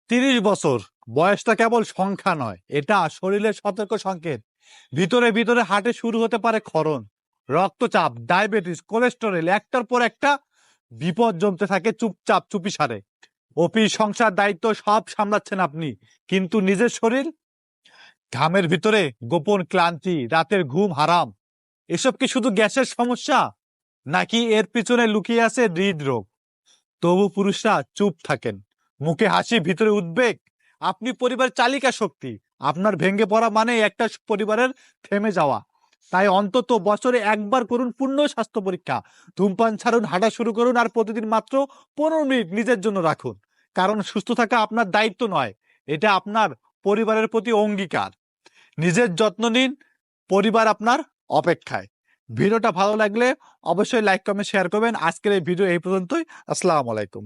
30 বছর বয়সটা কেবল সংখ্যা নয়, এটা শরীরের সতর্ক সংকেত। ভিতরে ভিতরে হার্টে শুরু হতে পারে ক্ষরণ, রক্তচাপ, ডায়াবেটিস, কোলেস্টেরল, একটার পর একটা বিপদ জমতে থাকে চুপচাপ চুপিসারে। অফিস, সংসার, দায়িত্ব সব সামলাচ্ছেন আপনি, কিন্তু নিজের শরীর, ঘামের ভিতরে গোপন ক্লান্তি, রাতের ঘুম হারাম, এসব কি শুধু গ্যাসের সমস্যা, নাকি এর পিছনে লুকিয়ে আছে হৃদরোগ? তবু পুরুষরা চুপ থাকেন, মুখে হাসি, ভিতরে উদ্বেগ। আপনি পরিবার চালিকা শক্তি, আপনার ভেঙে পড়া মানে একটা পরিবারের থেমে যাওয়া। তাই অন্তত বছরে একবার করুন পূর্ণ স্বাস্থ্য পরীক্ষা। ধূমপান ছাড়ুন, হাঁটা শুরু করুন, আর প্রতিদিন মাত্র 15 মিনিট নিজের জন্য রাখুন। কারণ সুস্থ থাকা আপনার দায়িত্ব নয়, এটা আপনার পরিবারের প্রতি অঙ্গীকার। নিজের যত্ন নিন, পরিবার আপনার অপেক্ষায়। ভিডিওটা ভালো লাগলে অবশ্যই লাইক, কমেন্ট, শেয়ার করবেন। আজকের এই ভিডিও এই পর্যন্তই। আসসালামু আলাইকুম।